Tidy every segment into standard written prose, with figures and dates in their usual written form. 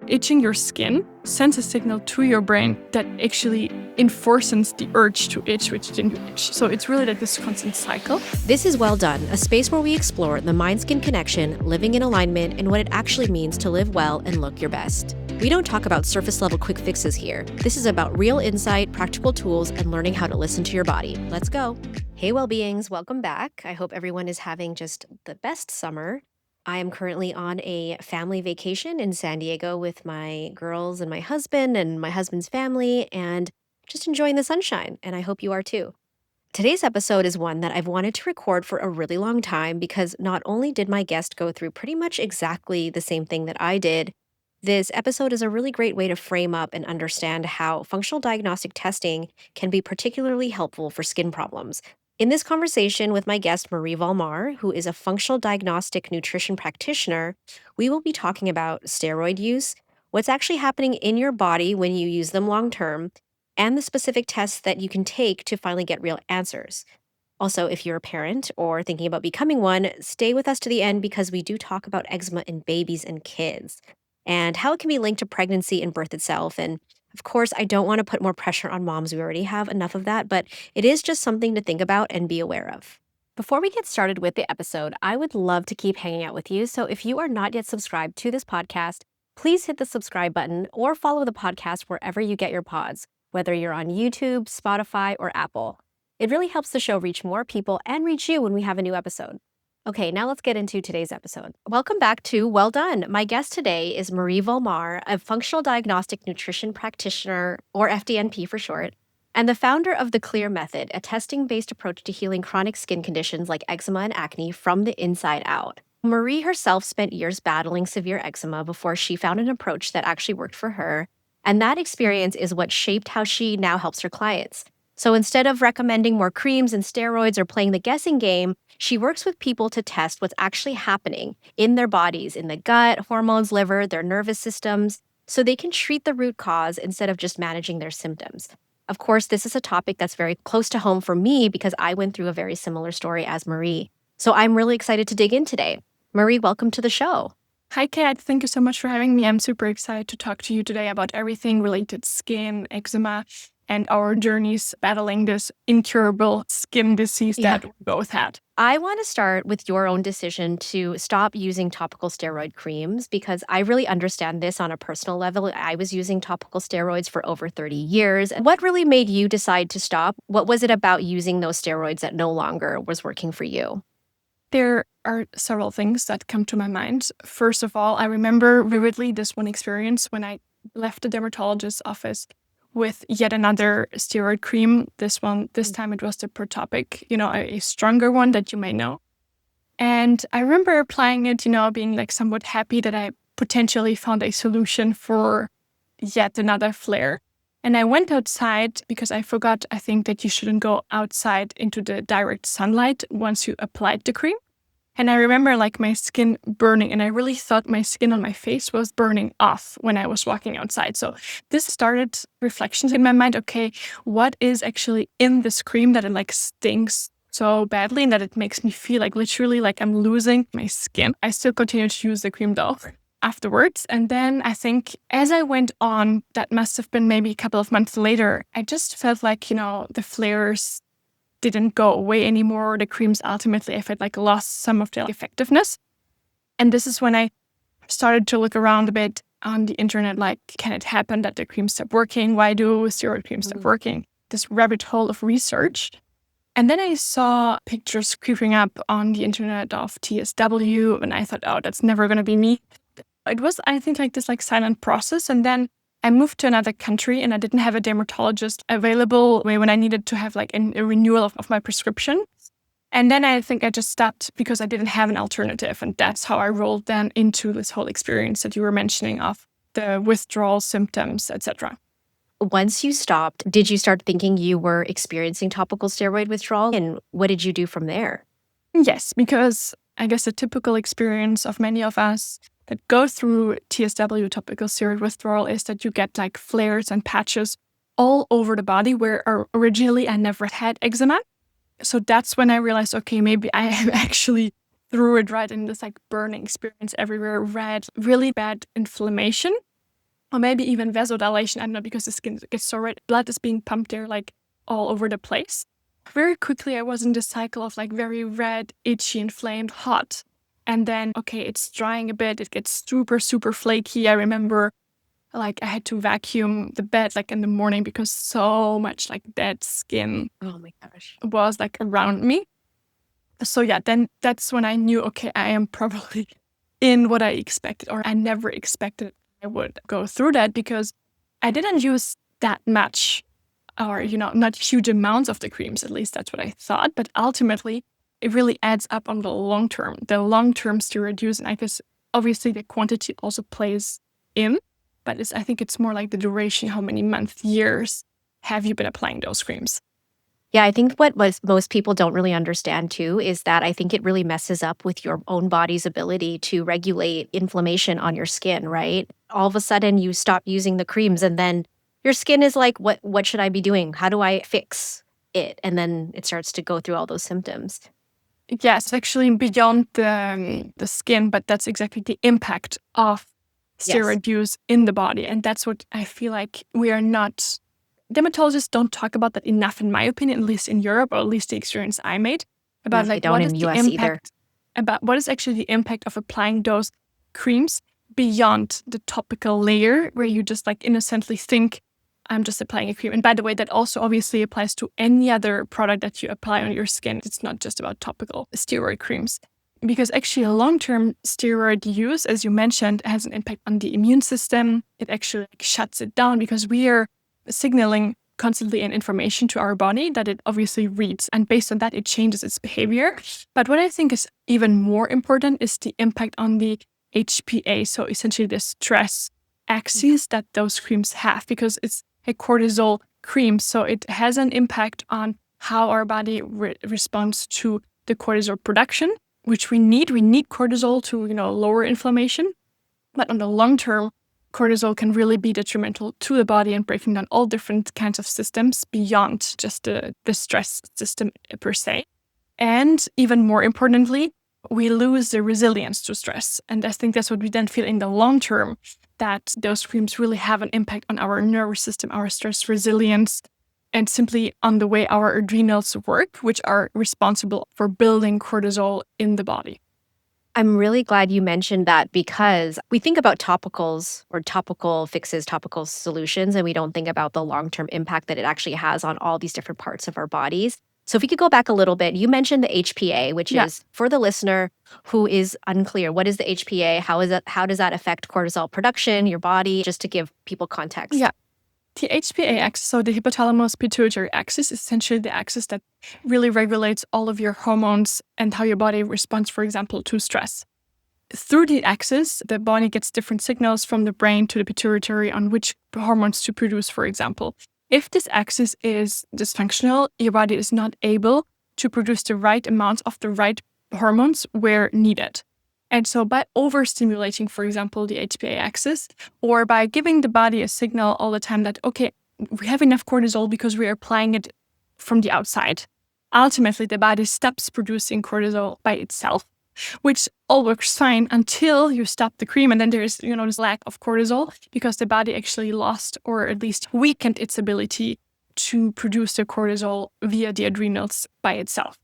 itching your skin sends a signal to your brain that actually enforces the urge to itch, which then you itch. So it's really like this constant cycle. This is Well Done, a space where we explore the mind-skin connection, living in alignment, and what it actually means to live well and look your best. We don't talk about surface-level quick fixes here. This is about real insight, practical tools, and learning how to listen to your body. Let's go. Hey, well-beings, welcome back. I hope everyone is having just the best summer. I am currently on a family vacation in San Diego with my girls and my husband's family, and just enjoying the sunshine, and I hope you are too. Today's episode is one that I've wanted to record for a really long time because not only did my guest go through pretty much exactly the same thing that I did, this episode is a really great way to frame up and understand how functional diagnostic testing can be particularly helpful for skin problems. In this conversation with my guest, Marie Vollmar, who is a functional diagnostic nutrition practitioner, we will be talking about steroid use, what's actually happening in your body when you use them long-term, and the specific tests that you can take to finally get real answers. Also, if you're a parent or thinking about becoming one, stay with us to the end because we do talk about eczema in babies and kids and how it can be linked to pregnancy and birth itself. And of course, I don't want to put more pressure on moms. We already have enough of that, but it is just something to think about and be aware of. Before we get started with the episode, I would love to keep hanging out with you. So if you are not yet subscribed to this podcast, please hit the subscribe button or follow the podcast wherever you get your pods, whether you're on YouTube, Spotify, or Apple. It really helps the show reach more people and reach you when we have a new episode. Okay, now let's get into today's episode. Welcome back to Well Done. My guest today is Marie Vollmar, a functional diagnostic nutrition practitioner, or FDN-P for short, and the founder of the Clear Method, a testing-based approach to healing chronic skin conditions like eczema and acne from the inside out. Marie herself spent years battling severe eczema before she found an approach that actually worked for her, and that experience is what shaped how she now helps her clients. So instead of recommending more creams and steroids or playing the guessing game, she works with people to test what's actually happening in their bodies, in the gut, hormones, liver, their nervous systems, so they can treat the root cause instead of just managing their symptoms. Of course, this is a topic that's very close to home for me because I went through a very similar story as Marie. So I'm really excited to dig in today. Marie, welcome to the show. Hi, Kat. Thank you so much for having me. I'm super excited to talk to you today about everything related to skin, eczema, and our journeys battling this incurable skin disease that we both had. I want to start with your own decision to stop using topical steroid creams because I really understand this on a personal level. I was using topical steroids for over 30 years. What really made you decide to stop? What was it about using those steroids that no longer was working for you? There are several things that come to my mind. First of all, I remember vividly this one experience when I left the dermatologist's office with yet another steroid cream. This time it was the Topical, a stronger one that you may know. And I remember applying it, being like somewhat happy that I potentially found a solution for yet another flare. And I went outside because I forgot, I think, that you shouldn't go outside into the direct sunlight once you applied the cream. And I remember my skin burning, and I really thought my skin on my face was burning off when I was walking outside. So this started reflections in my mind. Okay, what is actually in this cream that it stings so badly and that it makes me feel literally I'm losing my skin? I still continued to use the cream though afterwards. And then I think as I went on, that must have been maybe a couple of months later, I just felt the flares didn't go away anymore. The creams ultimately, I felt lost some of their effectiveness. And this is when I started to look around a bit on the internet, can it happen that the creams stop working? Why do steroid creams stop working? This rabbit hole of research. And then I saw pictures creeping up on the internet of TSW, and I thought, oh, that's never going to be me. It was, I think, this silent process. And then I moved to another country and I didn't have a dermatologist available when I needed to have a renewal of my prescription. And then I think I just stopped because I didn't have an alternative. And that's how I rolled then into this whole experience that you were mentioning of the withdrawal symptoms, etc. Once you stopped, did you start thinking you were experiencing topical steroid withdrawal? And what did you do from there? Yes, because I guess the typical experience of many of us that go through TSW, topical steroid withdrawal, is that you get flares and patches all over the body where originally I never had eczema. So that's when I realized, okay, maybe I am actually through it, right? In this burning experience everywhere, red, really bad inflammation. or maybe even vasodilation. I don't know, because the skin gets so red, blood is being pumped there like all over the place. Very quickly, I was in this cycle of like very red, itchy, inflamed, hot. And then, okay, it's drying a bit. It gets super, super flaky. I remember like I had to vacuum the bed like in the morning because so much like dead skin Oh my gosh. was like around me. So yeah, then that's when I knew, okay, I am probably in what I expected, or I never expected I would go through that, because I didn't use that much, or, not huge amounts of the creams. At least that's what I thought. But ultimately, it really adds up on the long term steroid use. And I guess obviously the quantity also plays in, but I think it's more like the duration, how many months, years have you been applying those creams? Yeah, I think what most people don't really understand too is that I think it really messes up with your own body's ability to regulate inflammation on your skin, right? All of a sudden you stop using the creams and then your skin is like, what should I be doing? How do I fix it? And then it starts to go through all those symptoms. Yes, actually beyond the skin, but that's exactly the impact of Yes. steroid use in the body. And that's what I feel like dermatologists don't talk about that enough, in my opinion, at least in Europe, or at least the experience I made, about They like don't what in is the the US either. impact, about what is actually the impact of applying those creams beyond the topical layer, where you just like innocently think, I'm just applying a cream. And by the way, that also obviously applies to any other product that you apply on your skin. It's not just about topical steroid creams. Because actually long-term steroid use, as you mentioned, has an impact on the immune system. It actually shuts it down, because we are signaling constantly an information to our body that it obviously reads. And based on that, it changes its behavior. But what I think is even more important is the impact on the HPA. So essentially the stress axis that those creams have, because it's a cortisol cream. So it has an impact on how our body responds to the cortisol production, which we need. We need cortisol to, lower inflammation. But on the long term, cortisol can really be detrimental to the body and breaking down all different kinds of systems beyond just the stress system per se. And even more importantly, we lose the resilience to stress. And I think that's what we then feel in the long term, that those creams really have an impact on our nervous system, our stress resilience, and simply on the way our adrenals work, which are responsible for building cortisol in the body. I'm really glad you mentioned that, because we think about topicals or topical fixes, topical solutions, and we don't think about the long-term impact that it actually has on all these different parts of our bodies. So if we could go back a little bit, you mentioned the HPA, which is, for the listener who is unclear, what is the HPA? How does that affect cortisol production, your body, just to give people context? Yeah. The HPA axis, so the hypothalamus pituitary axis, is essentially the axis that really regulates all of your hormones and how your body responds, for example, to stress. Through the axis, the body gets different signals from the brain to the pituitary on which hormones to produce, for example. If this axis is dysfunctional, your body is not able to produce the right amounts of the right hormones where needed. And so by overstimulating, for example, the HPA axis, or by giving the body a signal all the time that, okay, we have enough cortisol because we are applying it from the outside, ultimately the body stops producing cortisol by itself, which all works fine until you stop the cream. And then there's, this lack of cortisol, because the body actually lost, or at least weakened, its ability to produce the cortisol via the adrenals by itself.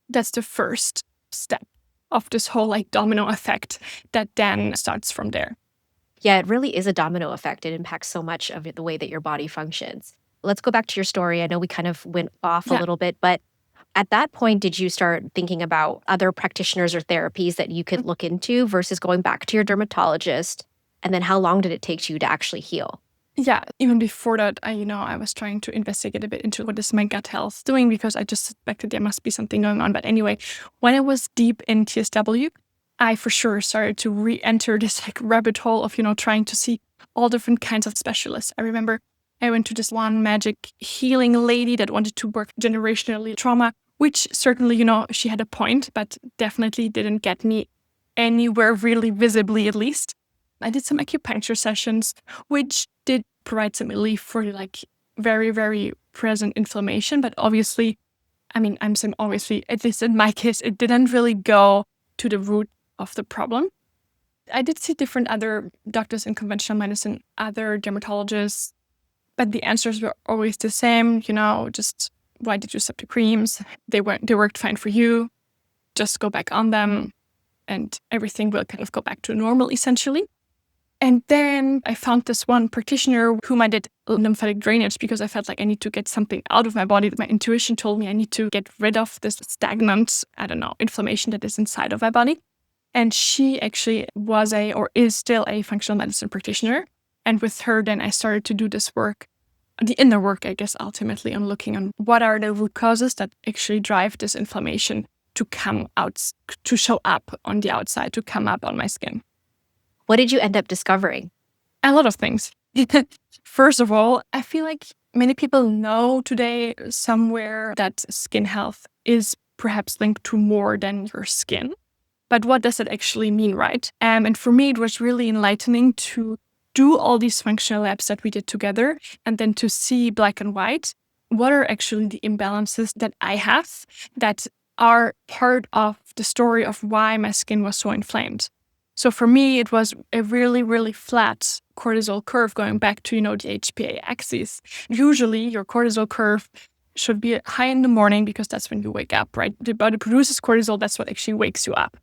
That's the first step of this whole domino effect that then starts from there. Yeah, it really is a domino effect. It impacts so much of the way that your body functions. Let's go back to your story. I know we kind of went off a little bit, but at that point, did you start thinking about other practitioners or therapies that you could look into versus going back to your dermatologist? And then how long did it take you to actually heal? Yeah, even before that, I was trying to investigate a bit into what is my gut health doing, because I just suspected there must be something going on. But anyway, when I was deep in TSW, I for sure started to re-enter this rabbit hole of, trying to see all different kinds of specialists. I remember I went to this one magic healing lady that wanted to work generationally trauma, which certainly, she had a point, but definitely didn't get me anywhere really visibly, at least. I did some acupuncture sessions, which did provide some relief for very, very present inflammation. But obviously, I'm saying obviously, at least in my case, it didn't really go to the root of the problem. I did see different other doctors in conventional medicine, other dermatologists, but the answers were always the same, just why did you stop the creams? They worked fine for you. Just go back on them and everything will kind of go back to normal essentially. And then I found this one practitioner whom I did lymphatic drainage because I felt like I need to get something out of my body. My intuition told me I need to get rid of this stagnant, inflammation that is inside of my body. And she actually was or is still a functional medicine practitioner. And with her, then I started to do this work, the inner work, I guess, ultimately on looking on what are the root causes that actually drive this inflammation to come out, to show up on the outside, to come up on my skin. What did you end up discovering? A lot of things. First of all, I feel like many people know today somewhere that skin health is perhaps linked to more than your skin. But what does it actually mean, right? And for me, it was really enlightening to do all these functional labs that we did together and then to see black and white what are actually the imbalances that I have that are part of the story of why my skin was so inflamed. So for me, it was a really, really flat cortisol curve going back to, the HPA axis. Usually your cortisol curve should be high in the morning because that's when you wake up, right? The body produces cortisol. That's what actually wakes you up.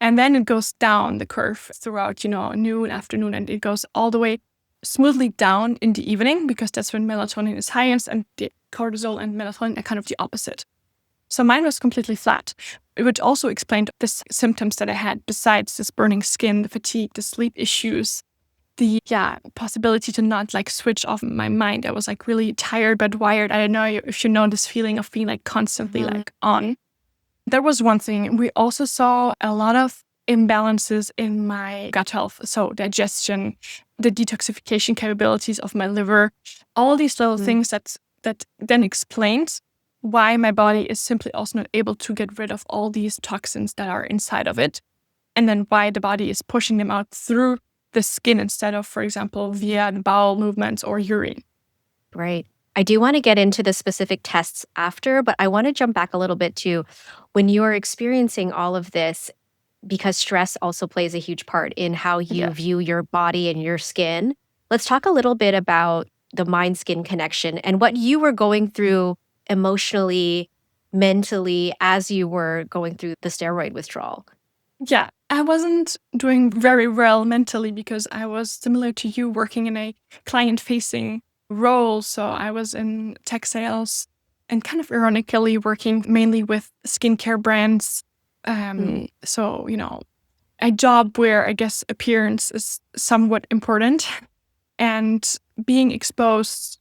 And then it goes down the curve throughout, noon, afternoon, and it goes all the way smoothly down in the evening because that's when melatonin is highest and the cortisol and melatonin are kind of the opposite. So mine was completely flat, which also explained the symptoms that I had besides this burning skin, the fatigue, the sleep issues, the possibility to not switch off my mind. I was really tired but wired. I don't know if you know this feeling of being constantly on. That was one thing. We also saw a lot of imbalances in my gut health. So digestion, the detoxification capabilities of my liver, all these little things that then explains why my body is simply also not able to get rid of all these toxins that are inside of it. And then why the body is pushing them out through the skin instead of, for example, via the bowel movements or urine. Right. I do want to get into the specific tests after, but I want to jump back a little bit to when you are experiencing all of this, because stress also plays a huge part in how you view your body and your skin. Let's talk a little bit about the mind-skin connection and what you were going through emotionally, mentally, as you were going through the steroid withdrawal. Yeah, I wasn't doing very well mentally because I was similar to you working in a client-facing role. So I was in tech sales and kind of ironically working mainly with skincare brands. So, a job where I guess appearance is somewhat important and being exposed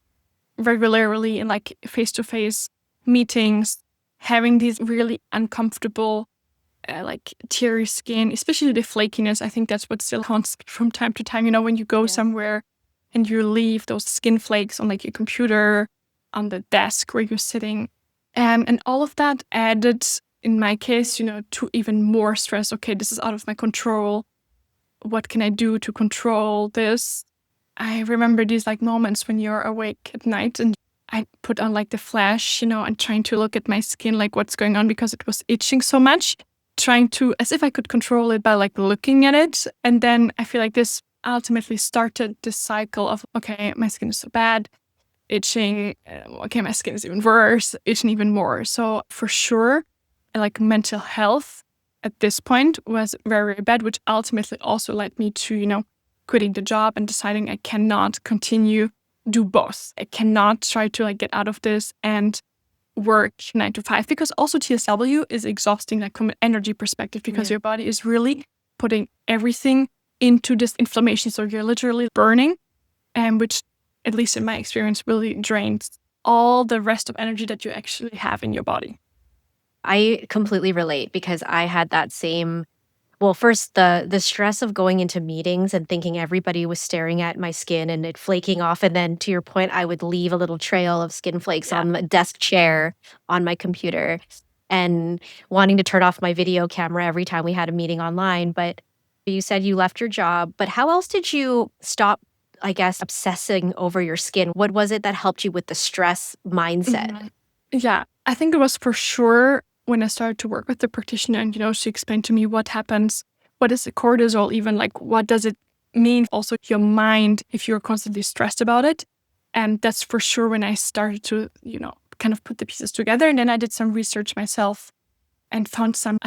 regularly in face-to-face meetings, having these really uncomfortable teary skin, especially the flakiness. I think that's what still haunts me from time to time. When you go somewhere and you leave those skin flakes on your computer, on the desk where you're sitting. And all of that added, in my case, to even more stress. Okay, this is out of my control. What can I do to control this? I remember these moments when you're awake at night and I put on the flash, and trying to look at my skin, what's going on because it was itching so much, trying to, as if I could control it by looking at it. And then I feel this ultimately started this cycle of, okay, my skin is so bad, itching, okay, my skin is even worse, itching even more. So for sure, mental health at this point was very, very bad, which ultimately also led me to, quitting the job and deciding I cannot continue do both. I cannot try to get out of this and work 9 to 5 because also TSW is exhausting from an energy perspective because your body is really putting everything into this inflammation. So you're literally burning, and which, at least in my experience, really drains all the rest of energy that you actually have in your body. I completely relate because I had that same, well, first the stress of going into meetings and thinking everybody was staring at my skin and it flaking off. And then to your point, I would leave a little trail of skin flakes on the desk chair on my computer and wanting to turn off my video camera every time we had a meeting online. But you said you left your job, but how else did you stop, I guess, obsessing over your skin? What was it that helped you with the stress mindset? Yeah, I think it was for sure when I started to work with the practitioner and, she explained to me what happens what is the cortisol even? Like, what does it mean? Also, your mind, if you're constantly stressed about it. And that's for sure when I started to, kind of put the pieces together. And then I did some research myself and found some,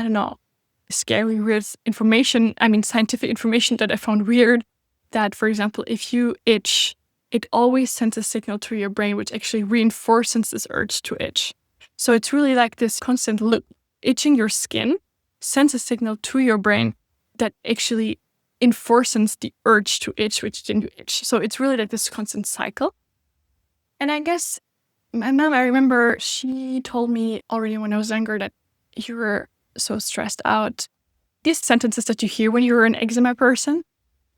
scary, weird information. Scientific information that I found weird. That, for example, if you itch, it always sends a signal to your brain, which actually reinforces this urge to itch. So it's really like this constant loop. Itching your skin sends a signal to your brain that actually enforces the urge to itch, which then you itch. So it's really like this constant cycle. And I guess my mom, I remember she told me already when I was younger that you were so stressed out. These sentences that you hear when you're an eczema person.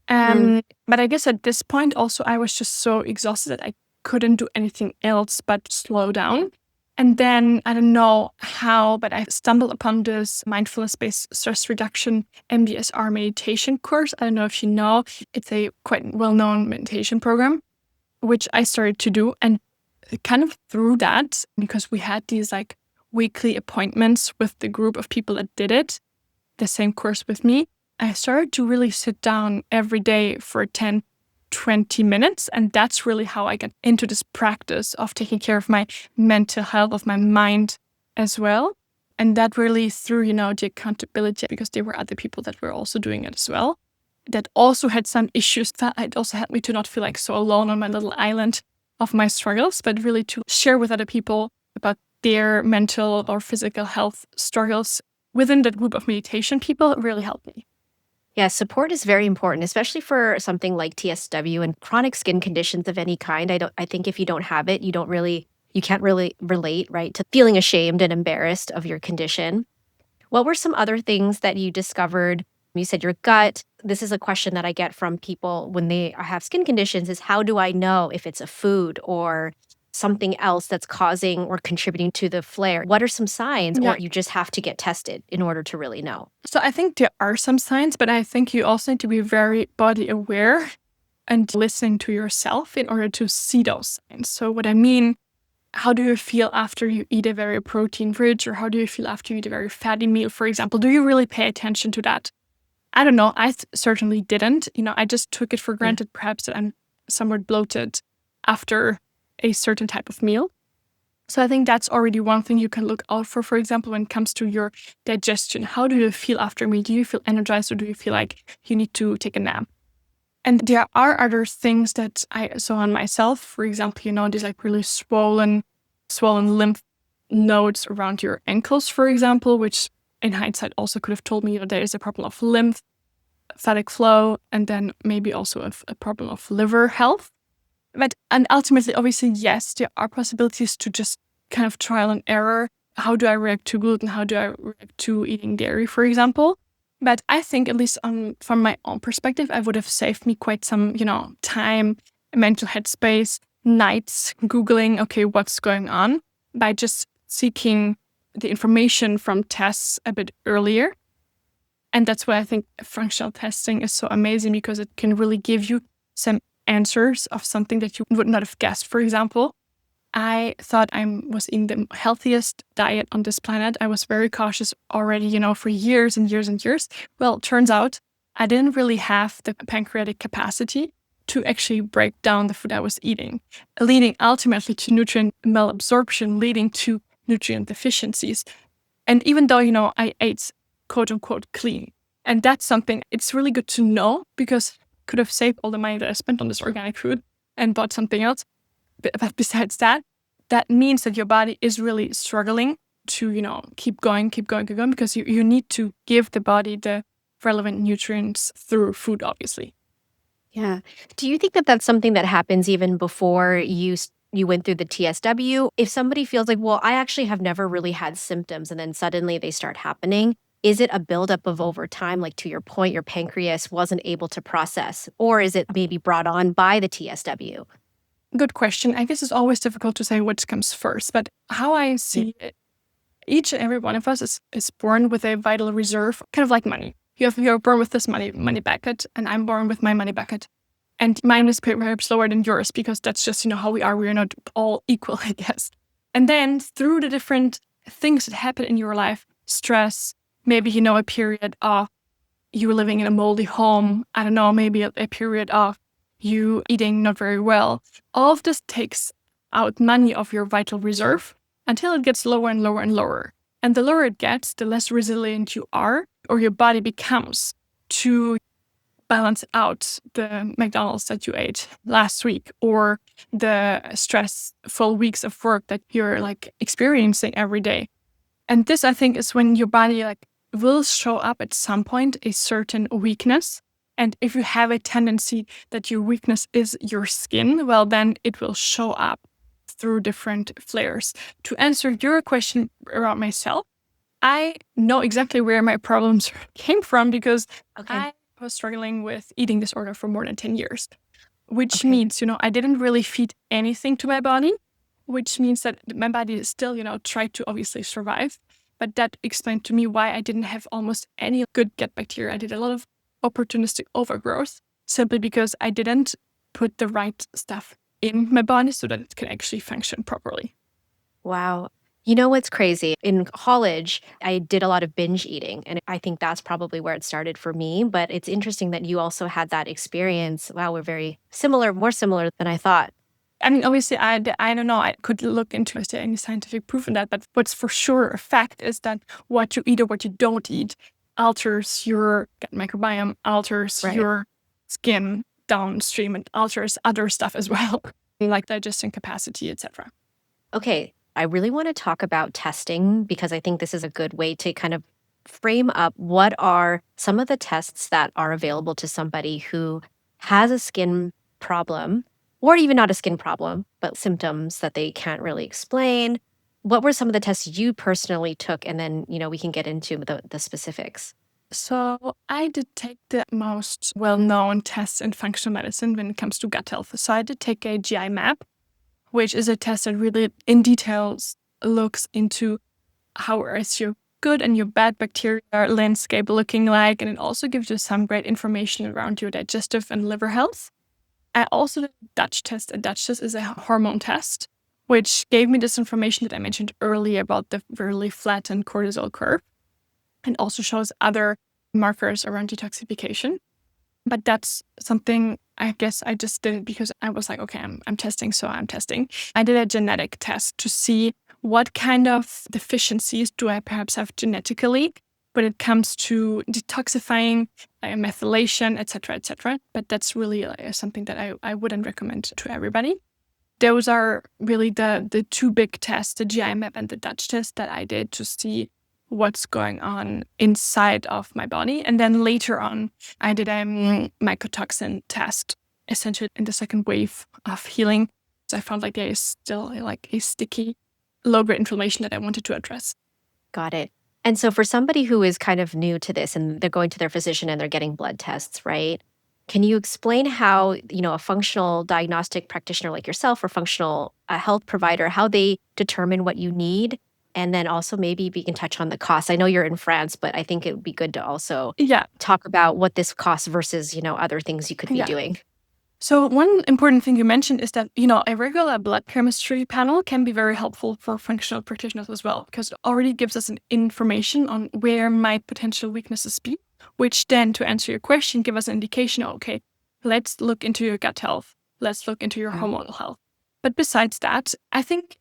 But I guess at this point also I was just so exhausted that I couldn't do anything else but slow down. And then I don't know how, but I stumbled upon this mindfulness-based stress reduction MBSR meditation course. I don't know if you know, it's a quite well-known meditation program, which I started to do. And kind of through that, because we had these like weekly appointments with the group of people that did it, the same course with me, I started to really sit down every day for 10, 20 minutes. And that's really how I got into this practice of taking care of my mental health, of my mind as well. And that really through, the accountability, because there were other people that were also doing it as well, that also had some issues. That it also helped me to not feel like so alone on my little island of my struggles, but really to share with other people about their mental or physical health struggles within that group of meditation people really helped me. Yeah, support is very important, especially for something like TSW and chronic skin conditions of any kind. I think if you don't have it, you can't really relate, right, to feeling ashamed and embarrassed of your condition. What were some other things that you discovered? You said your gut. This is a question that I get from people when they have skin conditions is how do I know if it's a food or something else that's causing or contributing to the flare? What are some signs? Yeah. Or you just have to get tested in order to really know? So I think there are some signs, but I think you also need to be very body aware and listening to yourself in order to see those signs. So what I mean, how do you feel after you eat a very protein-rich, or how do you feel after you eat a very fatty meal, for example? Do you really pay attention to that? I don't know. I certainly didn't. I just took it for granted, perhaps, that I'm somewhat bloated after a certain type of meal. So I think that's already one thing you can look out for example, when it comes to your digestion. How do you feel after a meal? Do you feel energized, or do you feel like you need to take a nap? And there are other things that I saw on myself. For example, these like really swollen lymph nodes around your ankles, for example, which in hindsight also could have told me that there is a problem of lymphatic flow, and then maybe also a problem of liver health. And ultimately, obviously, yes, there are possibilities to just kind of trial and error. How do I react to gluten? How do I react to eating dairy, for example? But I think, at least from my own perspective, I would have saved me quite some, time, mental headspace, nights Googling, okay, what's going on, by just seeking the information from tests a bit earlier. And that's why I think functional testing is so amazing, because it can really give you some answers of something that you would not have guessed. For example, I thought I was eating the healthiest diet on this planet. I was very cautious already, for years and years and years. Well, it turns out I didn't really have the pancreatic capacity to actually break down the food I was eating, leading ultimately to nutrient malabsorption, leading to nutrient deficiencies. And even though, I ate quote unquote clean, and that's something it's really good to know, because could have saved all the money that I spent on this organic food and bought something else. But besides that, that means that your body is really struggling to, keep going, because you need to give the body the relevant nutrients through food, obviously. Yeah. Do you think that that's something that happens even before you went through the TSW? If somebody feels like, well, I actually have never really had symptoms, and then suddenly they start happening, is it a buildup of over time, like to your point, your pancreas wasn't able to process? Or is it maybe brought on by the TSW? Good question. I guess it's always difficult to say which comes first, but how I see it, each and every one of us is born with a vital reserve, kind of like money. You're born with this money bucket, and I'm born with my money bucket. And mine is perhaps lower than yours, because that's just, how we are. We're not all equal, I guess. And then through the different things that happen in your life, stress, maybe, a period of you were living in a moldy home, I don't know, maybe a period of you eating not very well. All of this takes out money of your vital reserve until it gets lower and lower and lower. And the lower it gets, the less resilient you are, or your body becomes, to balance out the McDonald's that you ate last week, or the stressful weeks of work that you're like experiencing every day. And this, I think, is when your body like will show up at some point a certain weakness. And if you have a tendency that your weakness is your skin, well, then it will show up through different flares. To answer your question around myself, I know exactly where my problems came from because I was struggling with eating disorder for more than 10 years, which means, I didn't really feed anything to my body, which means that my body is still, tried to obviously survive. But that explained to me why I didn't have almost any good gut bacteria. I did a lot of opportunistic overgrowth simply because I didn't put the right stuff in my body so that it can actually function properly. Wow. You know what's crazy? In college, I did a lot of binge eating, and I think that's probably where it started for me. But it's interesting that you also had that experience. Wow, we're very similar, more similar than I thought. I mean, obviously, I don't know. I could look into is there any scientific proof in that. But what's for sure a fact is that what you eat or what you don't eat alters your gut microbiome, alters your skin downstream, and alters other stuff as well, like digestion capacity, etc. Okay. I really want to talk about testing because I think this is a good way to kind of frame up what are some of the tests that are available to somebody who has a skin problem, or even not a skin problem, but symptoms that they can't really explain. What were some of the tests you personally took? And then, we can get into the specifics. So I did take the most well-known tests in functional medicine when it comes to gut health. So I did take a GI map, which is a test that really in details looks into how is your good and your bad bacteria landscape looking like. And it also gives you some great information around your digestive and liver health. I also did a Dutch test. A Dutch test is a hormone test, which gave me this information that I mentioned earlier about the really flattened cortisol curve, and also shows other markers around detoxification. But that's something I guess I just did because I was like, okay, I'm testing, so I'm testing. I did a genetic test to see what kind of deficiencies do I perhaps have genetically when it comes to detoxifying, methylation, etc., etc. But that's really something that I wouldn't recommend to everybody. Those are really the two big tests, the GI map and the Dutch test that I did to see what's going on inside of my body. And then later on, I did a mycotoxin test, essentially in the second wave of healing. So I found like there is still like a sticky low-grade inflammation that I wanted to address. Got it. And so for somebody who is kind of new to this and they're going to their physician and they're getting blood tests, right? Can you explain how, a functional diagnostic practitioner like yourself or functional health provider, how they determine what you need? And then also maybe we can touch on the cost. I know you're in France, but I think it would be good to also talk about what this costs versus, other things you could be doing. So one important thing you mentioned is that, a regular blood chemistry panel can be very helpful for functional practitioners as well, because it already gives us an information on where might potential weaknesses be, which then, to answer your question, give us an indication, okay, let's look into your gut health. Let's look into your hormonal health. But besides that, I think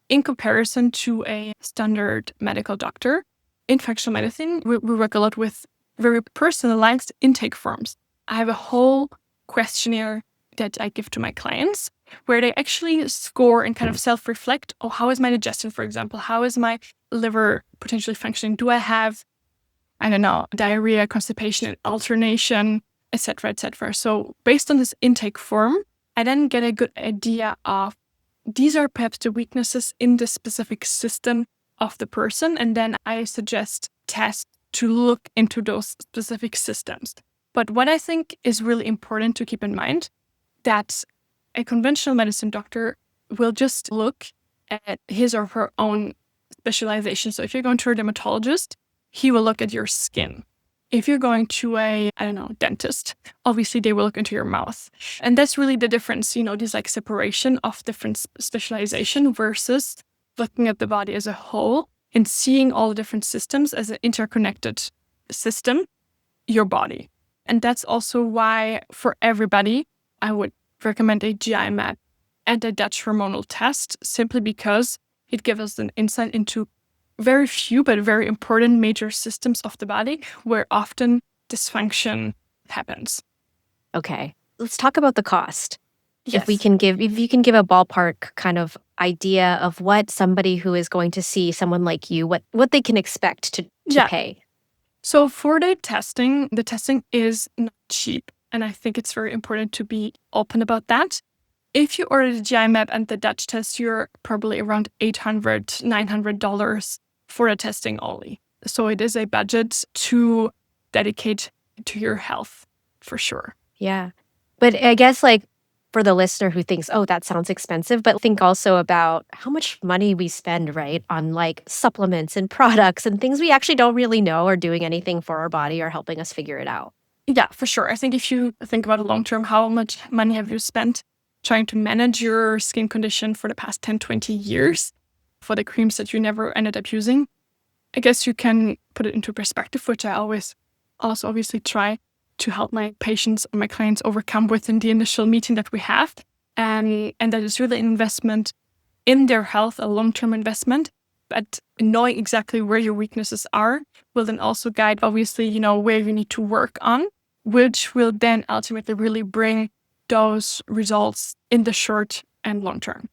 in comparison to a standard medical doctor, in functional medicine, we work a lot with very personalized intake forms. I have a whole questionnaire that I give to my clients where they actually score and kind of self-reflect, how is my digestion, for example? How is my liver potentially functioning? Do I have, diarrhea, constipation, and alternation, etc., etc.? So based on this intake form, I then get a good idea of these are perhaps the weaknesses in the specific system of the person. And then I suggest tests to look into those specific systems. But what I think is really important to keep in mind, that a conventional medicine doctor will just look at his or her own specialization. So if you're going to a dermatologist, he will look at your skin. If you're going to a, dentist, obviously they will look into your mouth. And that's really the difference, this like separation of different specialization versus looking at the body as a whole and seeing all the different systems as an interconnected system your body. And that's also why for everybody, I would recommend a GI map and a Dutch hormonal test, simply because it gives us an insight into very few but very important major systems of the body where often dysfunction happens. Okay, let's talk about the cost. Yes. If you can give a ballpark kind of idea of what somebody who is going to see someone like you, what they can expect to pay. So for the testing is not cheap. And I think it's very important to be open about that. If you order the GI map and the Dutch test, you're probably around $800, $900 for the testing only. So it is a budget to dedicate to your health, for sure. Yeah. But I guess for the listener who thinks, oh, that sounds expensive, but think also about how much money we spend, right, on supplements and products and things we actually don't really know are doing anything for our body or helping us figure it out. Yeah, for sure. I think if you think about it long term, how much money have you spent trying to manage your skin condition for the past 10, 20 years for the creams that you never ended up using? I guess you can put it into perspective, which I always also obviously try to help my patients or my clients overcome within the initial meeting that we have. And that is really an investment in their health, a long-term investment. But knowing exactly where your weaknesses are will then also guide, obviously, where you need to work on, which will then ultimately really bring those results in the short and long term.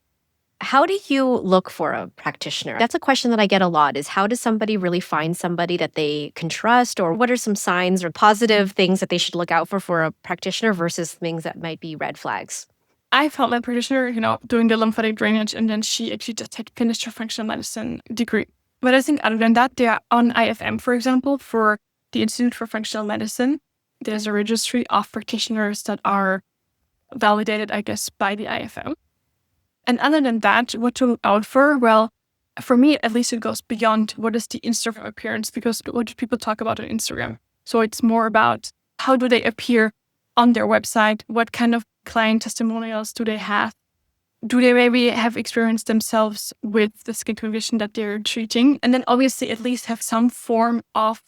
How do you look for a practitioner? That's a question that I get a lot, is how does somebody really find somebody that they can trust, or what are some signs or positive things that they should look out for a practitioner versus things that might be red flags? I found my practitioner, doing the lymphatic drainage, and then she actually just had finished her functional medicine degree. But I think other than that, they are on IFM, for example, for the Institute for Functional Medicine. There's a registry of practitioners that are validated, I guess, by the IFM. And other than that, what to look out for? Well, for me, at least it goes beyond what is the Instagram appearance, because what do people talk about on Instagram? So it's more about how do they appear on their website? What kind of client testimonials do they have? Do they maybe have experienced themselves with the skin condition that they're treating? And then obviously at least have some form of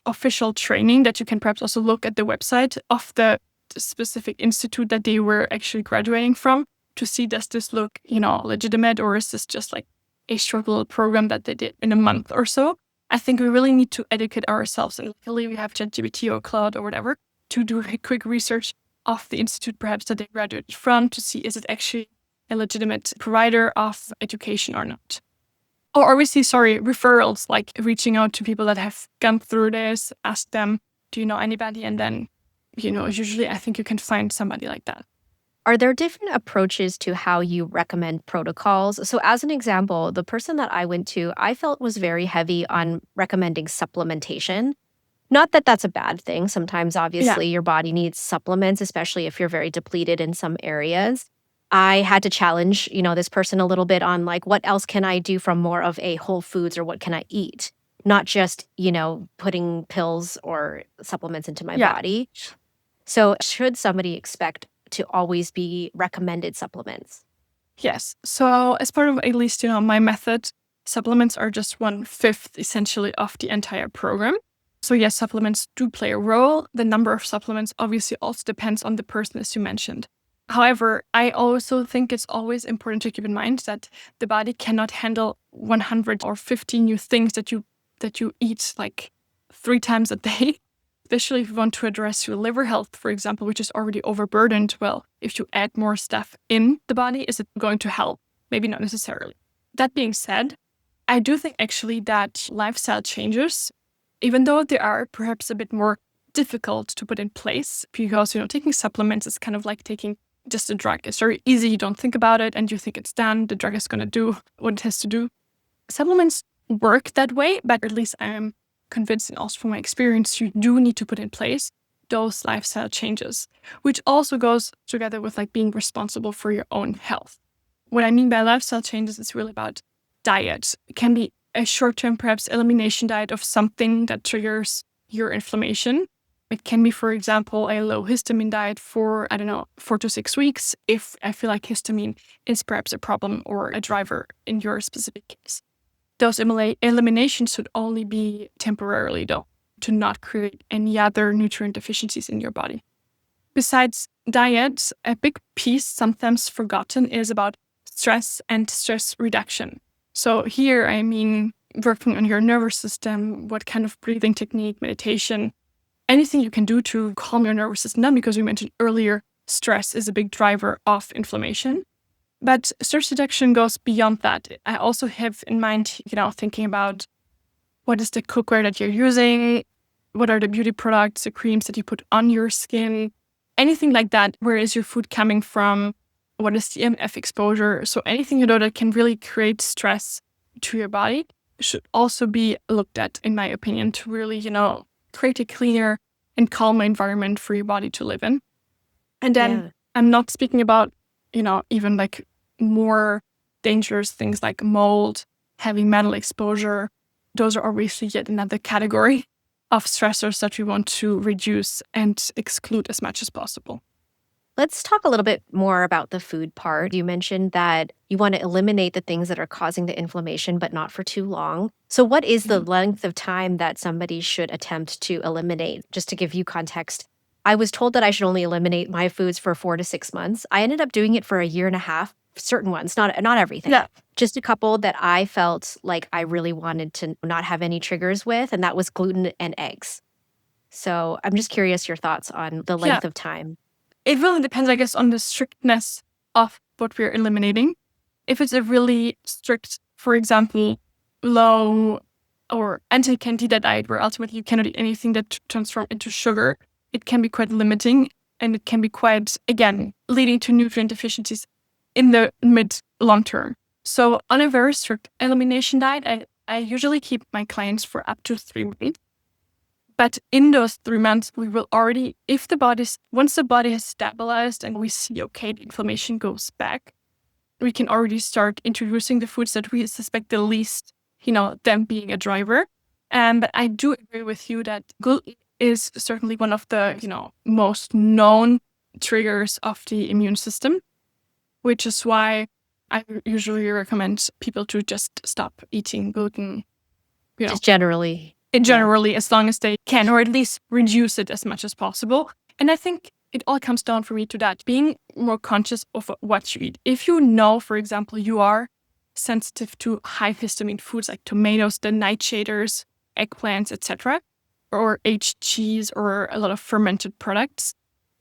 official training that you can perhaps also look at the website of the specific institute that they were actually graduating from, to see, does this look, legitimate, or is this just a short little program that they did in a month or so? I think we really need to educate ourselves. And luckily we have ChatGPT or Cloud or whatever to do a quick research of the institute perhaps that they graduated from, to see, is it actually a legitimate provider of education or not. Or obviously, referrals, like reaching out to people that have gone through this, ask them, do you know anybody? And then, usually I think you can find somebody like that. Are there different approaches to how you recommend protocols? So as an example, the person that I went to, I felt was very heavy on recommending supplementation. Not that that's a bad thing. Sometimes, obviously, your body needs supplements, especially if you're very depleted in some areas. I had to challenge, this person a little bit on what else can I do from more of a whole foods, or what can I eat? Not just, putting pills or supplements into my body. So should somebody expect to always be recommended supplements? Yes. So as part of at least, my method, supplements are just 1/5 essentially of the entire program. So yes, supplements do play a role. The number of supplements obviously also depends on the person, as you mentioned. However, I also think it's always important to keep in mind that the body cannot handle 100 or 50 new things that you eat 3 times a day. Especially if you want to address your liver health, for example, which is already overburdened. Well, if you add more stuff in the body, is it going to help? Maybe not necessarily. That being said, I do think actually that lifestyle changes, even though they are perhaps a bit more difficult to put in place, because, taking supplements is kind of like taking just a drug. It's very easy. You don't think about it and you think it's done. The drug is going to do what it has to do. Supplements work that way, but at least I am convinced, and also from my experience, you do need to put in place those lifestyle changes, which also goes together with being responsible for your own health. What I mean by lifestyle changes is really about diet. It can be a short-term, perhaps elimination diet of something that triggers your inflammation. It can be, for example, a low histamine diet for, 4 to 6 weeks, if I feel like histamine is perhaps a problem or a driver in your specific case. Those eliminations should only be temporarily, though. to not create any other nutrient deficiencies in your body. Besides diet, a big piece sometimes forgotten is about stress and stress reduction. So here, I mean, working on your nervous system, what kind of breathing technique, meditation, anything you can do to calm your nervous system down, because we mentioned earlier, stress is a big driver of inflammation. But stress reduction goes beyond that. I also have in mind, thinking about what is the cookware that you're using, what are the beauty products, the creams that you put on your skin, anything like that. Where is your food coming from? What is the EMF exposure? So anything, that can really create stress to your body should also be looked at, in my opinion, to really, create a cleaner and calmer environment for your body to live in. And then I'm not speaking about, even like more dangerous things like mold, heavy metal exposure. Those are obviously yet another category of stressors that we want to reduce and exclude as much as possible. Let's talk a little bit more about the food part. You mentioned that you want to eliminate the things that are causing the inflammation, but not for too long. So what is the length of time that somebody should attempt to eliminate? Just to give you context, I was told that I should only eliminate my foods for 4 to 6 months. I ended up doing it for a year and a half, certain ones, not everything. Yeah. Just a couple that I felt like I really wanted to not have any triggers with, and that was gluten and eggs. So I'm just curious your thoughts on the length of time. It really depends, I guess, on the strictness of what we're eliminating. If it's a really strict, for example, low or anti-candida diet, where ultimately you cannot eat anything that transforms into sugar, it can be quite limiting, and it can be quite, again, leading to nutrient deficiencies in the mid-long term. So on a very strict elimination diet, I usually keep my clients for up to 3 months. But in those 3 months, we will already, once the body has stabilized and we see, okay, the inflammation goes back, we can already start introducing the foods that we suspect the least, them being a driver. But I do agree with you that gluten is certainly one of the, most known triggers of the immune system, which is why I usually recommend people to just stop eating gluten. Just generally. Generally, as long as they can, or at least reduce it as much as possible. And I think it all comes down for me to that, being more conscious of what you eat. If you know, for example, you are sensitive to high histamine foods like tomatoes, the nightshaders, eggplants, etc., or aged cheese, or a lot of fermented products,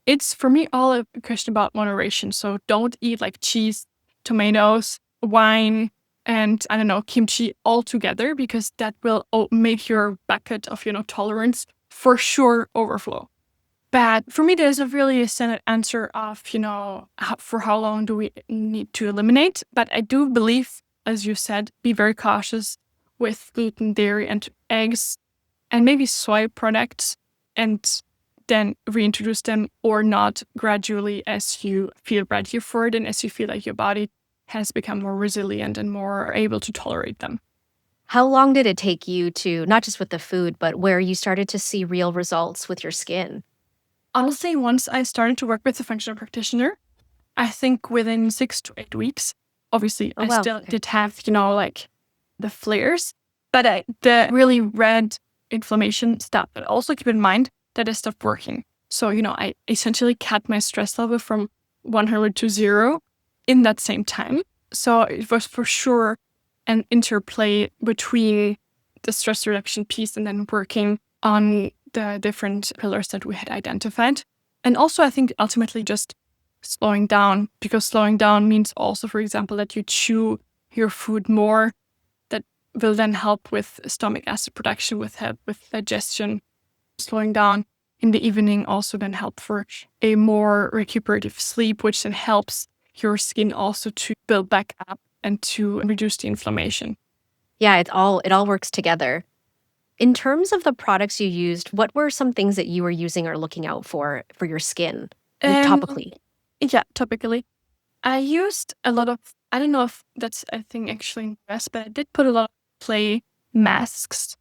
it's for me all a question about moderation. So don't eat like cheese, tomatoes, wine, and kimchi all together, because that will make your bucket of, tolerance for sure overflow. But for me, there's really a standard answer of, for how long do we need to eliminate. But I do believe, as you said, be very cautious with gluten, dairy, and eggs, and maybe soy products, and then reintroduce them or not gradually as you feel ready for it and as you feel like your body has become more resilient and more able to tolerate them. How long did it take you to, not just with the food, but where you started to see real results with your skin? Honestly, once I started to work with a functional practitioner, I think within 6 to 8 weeks. Obviously, I still did have, the flares, but the really red inflammation stopped. But also keep in mind that I stopped working. So, I essentially cut my stress level from 100 to 0 in that same time. So it was for sure an interplay between the stress reduction piece and then working on the different pillars that we had identified. And also, I think ultimately just slowing down, because slowing down means also, for example, that you chew your food more. That will then help with stomach acid production, with digestion. Slowing down in the evening also then help for a more recuperative sleep, which then helps your skin also to build back up and to reduce the inflammation. Yeah, it all works together. In terms of the products you used, what were some things that you were using or looking out for your skin, topically? Yeah, topically. I used a lot of, I don't know if that's a thing actually in the US, but I did put a lot of clay masks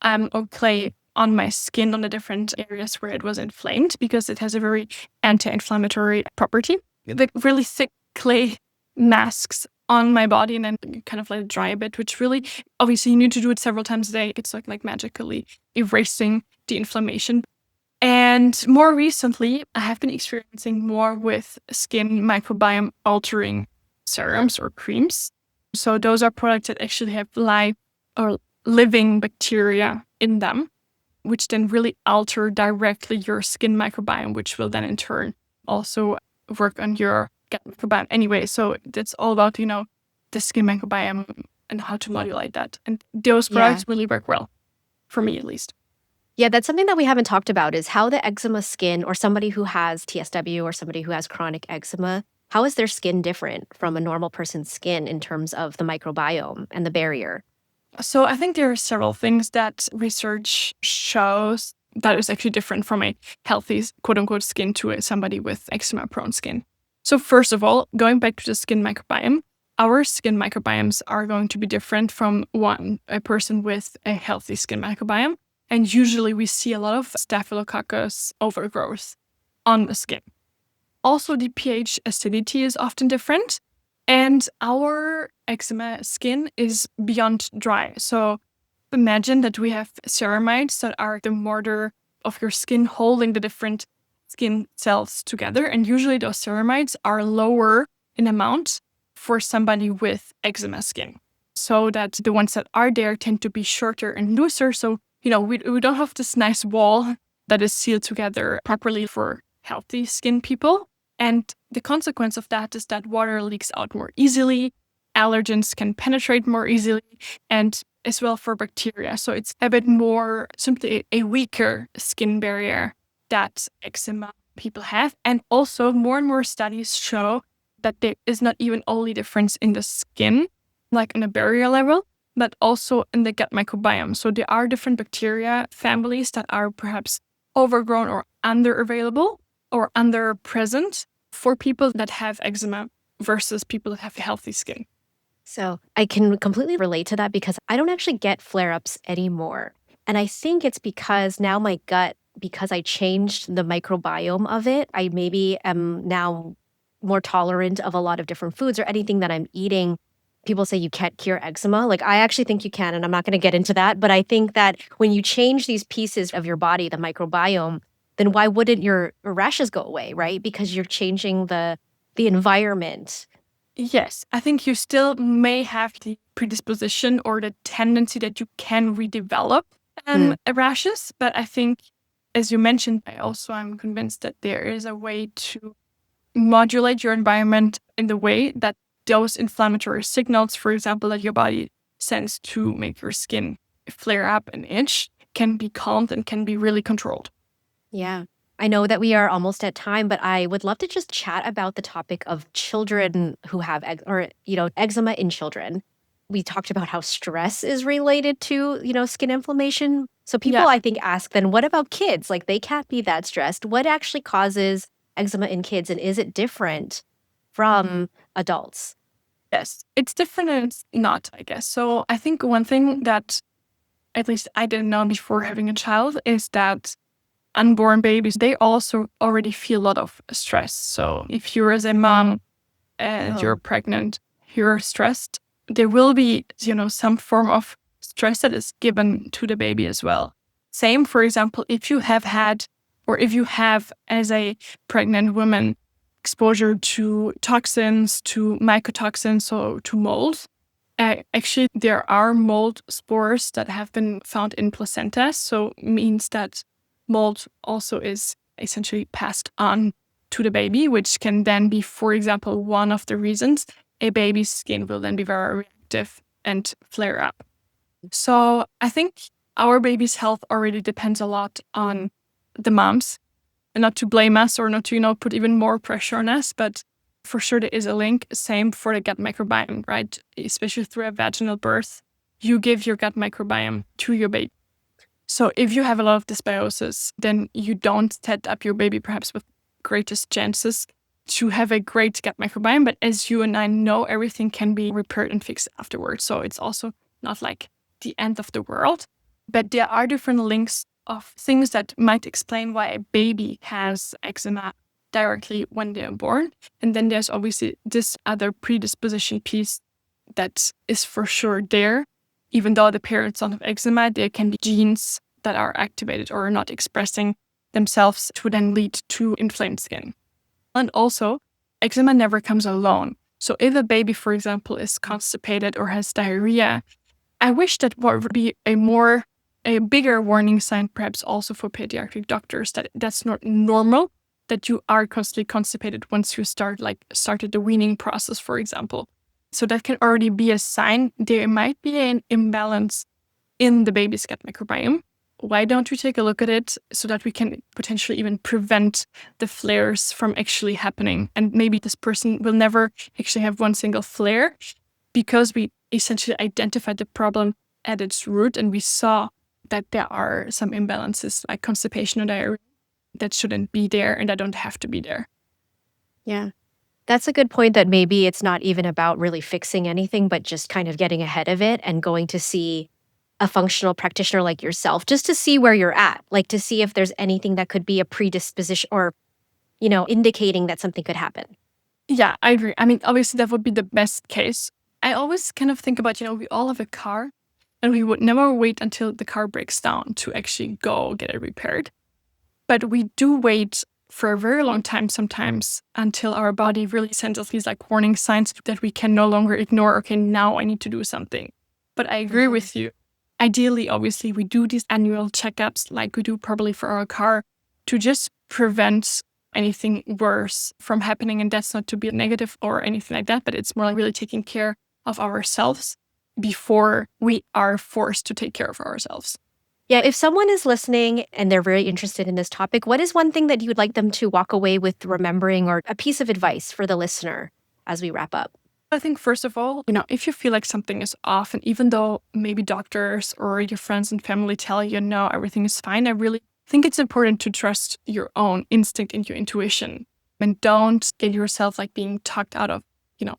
or clay on my skin on the different areas where it was inflamed, because it has a very anti-inflammatory property. The really thick clay masks on my body and then kind of let it dry a bit, which really, obviously you need to do it several times a day. It's like magically erasing the inflammation. And more recently, I have been experiencing more with skin microbiome altering serums or creams. So those are products that actually have live or living bacteria in them, which then really alter directly your skin microbiome, which will then in turn also work on your gut microbiome anyway. So that's all about, the skin microbiome and how to modulate that. And those products really work well, for me at least. Yeah, that's something that we haven't talked about is how the eczema skin or somebody who has TSW or somebody who has chronic eczema, how is their skin different from a normal person's skin in terms of the microbiome and the barrier? So I think there are several things that research shows that is actually different from a healthy, quote unquote, skin to somebody with eczema prone skin. So first of all, going back to the skin microbiome, our skin microbiomes are going to be different from a person with a healthy skin microbiome. And usually we see a lot of staphylococcus overgrowth on the skin. Also, the pH acidity is often different. And our eczema skin is beyond dry. So imagine that we have ceramides that are the mortar of your skin holding the different skin cells together. And usually those ceramides are lower in amount for somebody with eczema skin. So that the ones that are there tend to be shorter and looser. So, we don't have this nice wall that is sealed together properly for healthy skin people. And the consequence of that is that water leaks out more easily, allergens can penetrate more easily, and as well for bacteria. So it's a bit more simply a weaker skin barrier that eczema people have. And also more and more studies show that there is not even only difference in the skin, like on a barrier level, but also in the gut microbiome. So there are different bacteria families that are perhaps overgrown or under-available or under-present for people that have eczema versus people that have healthy skin. So I can completely relate to that because I don't actually get flare-ups anymore. And I think it's because now my gut, because I changed the microbiome of it, I maybe am now more tolerant of a lot of different foods or anything that I'm eating. People say you can't cure eczema. Like, I actually think you can, and I'm not going to get into that. But I think that when you change these pieces of your body, the microbiome, then why wouldn't your rashes go away, right? Because you're changing the environment. Yes, I think you still may have the predisposition or the tendency that you can redevelop rashes. But I think, as you mentioned, I'm convinced that there is a way to modulate your environment in the way that those inflammatory signals, for example, that your body sends to make your skin flare up and itch, can be calmed and can be really controlled. Yeah. I know that we are almost at time, but I would love to just chat about the topic of children who have eczema in children. We talked about how stress is related to, skin inflammation. So people, I think, ask then, what about kids? Like, they can't be that stressed. What actually causes eczema in kids, and is it different from adults? Yes, it's different and it's not, I guess. So I think one thing that at least I didn't know before having a child is that unborn babies, they also already feel a lot of stress. So if you're as a mom and you're pregnant, you're stressed, there will be, some form of stress that is given to the baby as well. Same, for example, if you have had, or if you have as a pregnant woman, exposure to toxins, to mycotoxin, so to mold. Actually, there are mold spores that have been found in placenta. So means that mold also is essentially passed on to the baby, which can then be, for example, one of the reasons a baby's skin will then be very reactive and flare up. So I think our baby's health already depends a lot on the moms. And not to blame us or not to, put even more pressure on us, but for sure there is a link. Same for the gut microbiome, right? Especially through a vaginal birth, you give your gut microbiome to your baby. So if you have a lot of dysbiosis, then you don't set up your baby perhaps with greatest chances to have a great gut microbiome. But as you and I know, everything can be repaired and fixed afterwards. So it's also not like the end of the world. But there are different links of things that might explain why a baby has eczema directly when they're born. And then there's obviously this other predisposition piece that is for sure there. Even though the parents don't have eczema, there can be genes that are activated or are not expressing themselves to then lead to inflamed skin. And also, eczema never comes alone. So if a baby, for example, is constipated or has diarrhea, I wish that would be a bigger warning sign, perhaps also for pediatric doctors, that that's not normal, that you are constantly constipated once you started the weaning process, for example. So that can already be a sign there might be an imbalance in the baby's gut microbiome. Why don't we take a look at it so that we can potentially even prevent the flares from actually happening? And maybe this person will never actually have one single flare because we essentially identified the problem at its root and we saw that there are some imbalances like constipation or diarrhea that shouldn't be there and that don't have to be there. Yeah. That's a good point, that maybe it's not even about really fixing anything, but just kind of getting ahead of it and going to see a functional practitioner like yourself, just to see where you're at, like to see if there's anything that could be a predisposition or, indicating that something could happen. Yeah, I agree. I mean, obviously that would be the best case. I always kind of think about, we all have a car and we would never wait until the car breaks down to actually go get it repaired. But we do wait for a very long time sometimes until our body really sends us these like warning signs that we can no longer ignore. Okay, now I need to do something. But I agree with you. Ideally, obviously, we do these annual checkups like we do probably for our car to just prevent anything worse from happening. And that's not to be negative or anything like that, but it's more like really taking care of ourselves before we are forced to take care of ourselves. Yeah, if someone is listening and they're very interested in this topic, what is one thing that you would like them to walk away with remembering, or a piece of advice for the listener as we wrap up? I think, first of all, if you feel like something is off, and even though maybe doctors or your friends and family tell you, no, everything is fine, I really think it's important to trust your own instinct and your intuition. And don't get yourself like being talked out of,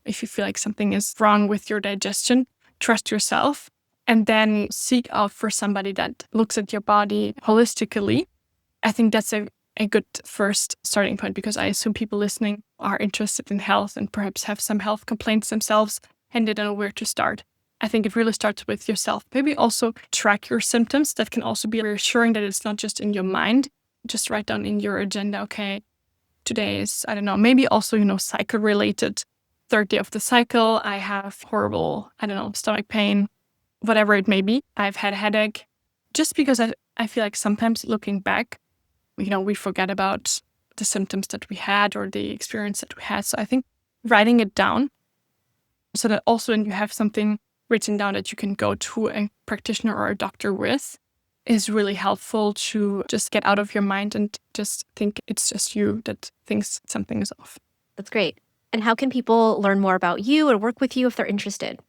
if you feel like something is wrong with your digestion, trust yourself. And then seek out for somebody that looks at your body holistically. I think that's a good first starting point, because I assume people listening are interested in health and perhaps have some health complaints themselves and they don't know where to start. I think it really starts with yourself. Maybe also track your symptoms. That can also be reassuring that it's not just in your mind. Just write down in your agenda, okay, today is, I don't know, maybe also, cycle related. Third day of the cycle, I have horrible, stomach pain. Whatever it may be, I've had a headache, just because I feel like sometimes looking back, we forget about the symptoms that we had or the experience that we had. So I think writing it down so that also when you have something written down that you can go to a practitioner or a doctor with is really helpful to just get out of your mind and just think it's just you that thinks something is off. That's great. And how can people learn more about you or work with you if they're interested?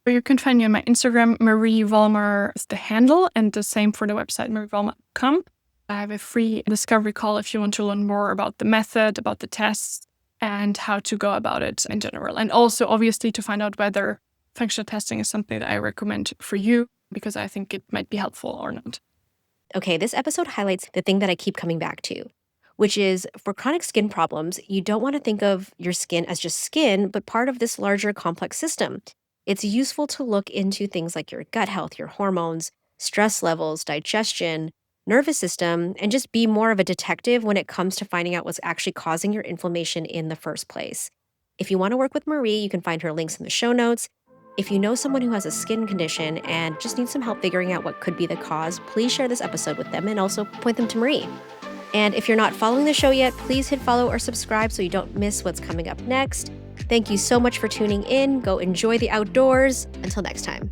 You can find me on my Instagram. Marie Vollmar is the handle, and the same for the website, marievollmar.com. I have a free discovery call if you want to learn more about the method, about the tests, and how to go about it in general. And also, obviously, to find out whether functional testing is something that I recommend for you, because I think it might be helpful or not. Okay, this episode highlights the thing that I keep coming back to, which is for chronic skin problems, you don't want to think of your skin as just skin, but part of this larger complex system. It's useful to look into things like your gut health, your hormones, stress levels, digestion, nervous system, and just be more of a detective when it comes to finding out what's actually causing your inflammation in the first place. If you want to work with Marie, you can find her links in the show notes. If you know someone who has a skin condition and just needs some help figuring out what could be the cause, please share this episode with them and also point them to Marie. And if you're not following the show yet, please hit follow or subscribe so you don't miss what's coming up next. Thank you so much for tuning in. Go enjoy the outdoors. Until next time.